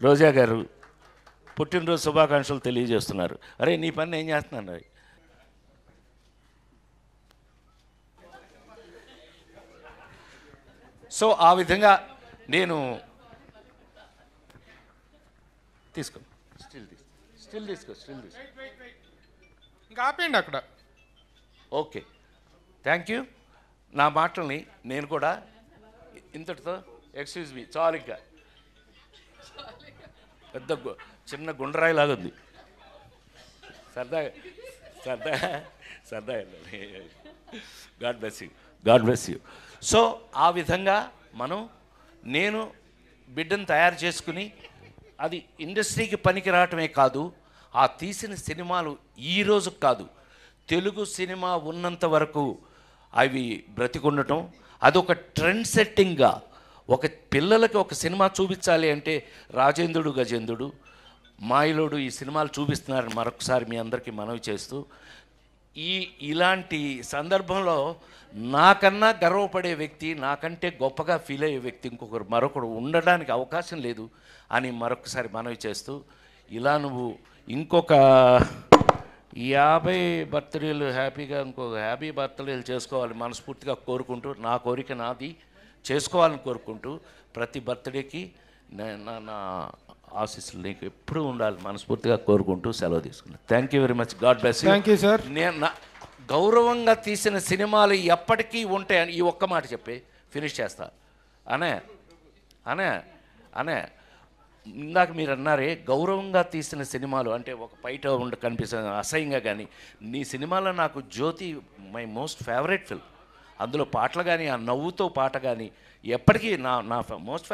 రోజా గారు పుట్టినరోజు శుభాకాంక్షలు తెలియజేస్తున్నారు. అరే నీ పని నేను చేస్తున్నాను. సో ఆ విధంగా నేను తీసుకో స్టిల్ తీసుకో ఇంకా ఆపేయండి అక్కడ. Okay, thank you. నా మాటల్ని నేను కూడా ఇంతటితో ఎక్స్క్యూజ్ మీ చాలు. ఇంకా పెద్ద చిన్న గుండ్రాయిలాగా ఉంది. సరదా సరదా సరదా. God bless you, God bless you. So ఆ విధంగా నేను బిడ్డను తయారు చేసుకుని అది ఇండస్ట్రీకి పనికి రావటమే కాదు, ఆ తీసిన సినిమాలు ఈరోజు కాదు, తెలుగు సినిమా ఉన్నంత వరకు అవి బ్రతికుండటం, అదొక ట్రెండ్ సెట్టింగ్గా ఒక పిల్లలకి ఒక సినిమా చూపించాలి అంటే రాజేంద్రుడు గజేంద్రుడు మాయలోడు ఈ సినిమాలు చూపిస్తున్నారని మరొకసారి మీ అందరికీ మనవి చేస్తూ, ఇలాంటి సందర్భంలో నాకన్నా గర్వపడే వ్యక్తి, నాకంటే గొప్పగా ఫీల్ అయ్యే వ్యక్తి మరొకడు ఉండడానికి అవకాశం లేదు అని మరొకసారి మనవి చేస్తూ, ఇలా నువ్వు ఇంకొక 50 బర్త్డేలు హ్యాపీగా ఇంకొక హ్యాపీ బర్త్డేలు చేసుకోవాలి మనస్ఫూర్తిగా కోరుకుంటూ, నా కోరిక నాది చేసుకోవాలని కోరుకుంటూ, ప్రతి బర్త్డేకి నా ఆశీస్సులు నీకు ఎప్పుడూ ఉండాలి మనస్ఫూర్తిగా కోరుకుంటూ సెలవు తీసుకున్నాను. Thank you very much. God bless you. Thank you sir. నేను గౌరవంగా తీసిన సినిమాలు ఎప్పటికీ ఉంటాయని ఈ ఒక్క మాట చెప్పి ఫినిష్ చేస్తా. అనే అనే అనే ఇందాక మీరు అన్నారే గౌరవంగా తీసిన సినిమాలు అంటే ఒక బయట కనిపిస్తుంది అసహ్యంగా, కానీ నీ సినిమాలో నాకు జ్యోతి మై మోస్ట్ ఫేవరెట్ ఫిల్మ్. అందులో పాటలు కానీ ఆ నవ్వుతో పాట కానీ ఎప్పటికీ నా మోస్ట్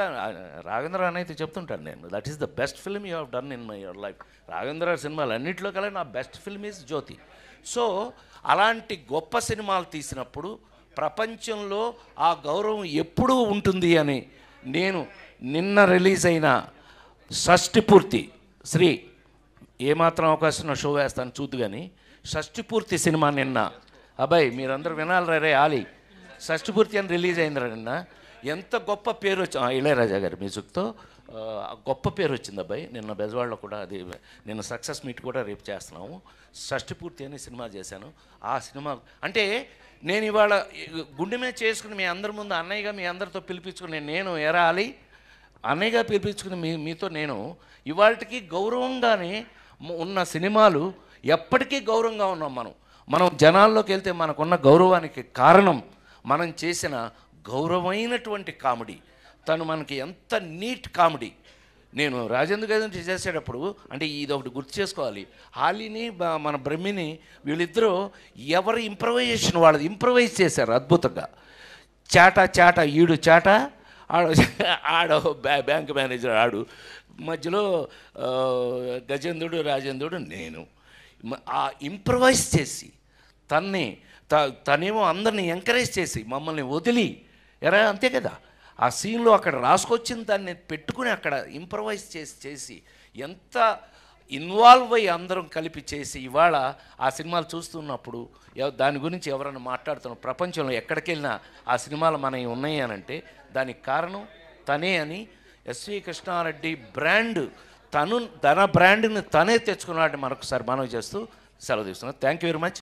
రాఘవేంద్ర అని అయితే చెప్తుంటాను నేను, that is the best film you have done in my your life. Raghavendra సినిమాలు అన్నింటిలో కల్లా నా best film is Jyothi. So అలాంటి గొప్ప సినిమాలు తీసినప్పుడు ప్రపంచంలో ఆ గౌరవం ఎప్పుడూ ఉంటుంది అని నేను నిన్న రిలీజ్ అయిన షష్ఠిపూర్తి శ్రీ ఏమాత్రం అవకాశం షో వేస్తాను చూద్దు, కానీ షష్ఠిపూర్తి సినిమా నిన్న అబ్బాయి మీరందరూ వినాలి రే ఆలి, షష్ఠిపూర్తి అని రిలీజ్ అయిందిరా నిన్న. ఎంత గొప్ప పేరు ఇళయరాజా గారి మ్యూజిక్తో గొప్ప పేరు వచ్చింది అబ్బాయి. నిన్న బెజవాడలో కూడా అది నిన్న సక్సెస్ మీట్ కూడా రేపు చేస్తున్నాము. షష్ఠిపూర్తి అనే సినిమా చేశాను. ఆ సినిమా అంటే నేను ఇవాళ గుండె మీద చేసుకుని మీ అందరి ముందు అన్నయ్యగా మీ అందరితో పిలిపించుకుని నేను ఎరాలి అన్నయ్యగా పిలిపించుకుని మీతో నేను ఇవాళకి గౌరవంగానే ఉన్న సినిమాలు ఎప్పటికీ గౌరవంగా ఉన్నాం. మనం జనాల్లోకి వెళ్తే మనకున్న గౌరవానికి కారణం మనం చేసిన గౌరవమైనటువంటి కామెడీ. తను మనకి ఎంత నీట్ కామెడీ. నేను రాజేంద్ర గారి చేసేటప్పుడు అంటే ఇది ఒకటి గుర్తు చేసుకోవాలి, హాలీని మన బ్రహ్మిని వీళ్ళిద్దరూ ఎవరి ఇంప్రవైజేషన్ వాళ్ళది ఇంప్రవైజ్ చేశారు అద్భుతంగా. చాట ఈడు చాట ఆడ బ్యాంక్ మేనేజర్ ఆడు, మధ్యలో గజేంద్రుడు రాజేంద్రుడు నేను. ఆ ఇంప్రవైజ్ చేసి తనేమో అందరిని ఎంకరేజ్ చేసి మమ్మల్ని వదిలి అంతే కదా ఆ సీన్లో అక్కడ రాసుకొచ్చిన దాన్ని పెట్టుకుని అక్కడ ఇంప్రవైజ్ చేసి ఎంత ఇన్వాల్వ్ అయ్యి అందరం కలిపి చేసి ఇవాళ ఆ సినిమాలు చూస్తున్నప్పుడు దాని గురించి ఎవరైనా మాట్లాడుతున్నారు ప్రపంచంలో ఎక్కడికి వెళ్ళినా ఆ సినిమాలు మనవి ఉన్నాయి అని అంటే దానికి కారణం తనే అని ఎస్వి కృష్ణారెడ్డి బ్రాండ్ తన బ్రాండ్ని తనే తెచ్చుకున్నాడని మరొకసారి మనవి చేస్తూ సెలవు తీసుకున్నాను. Thank you very much.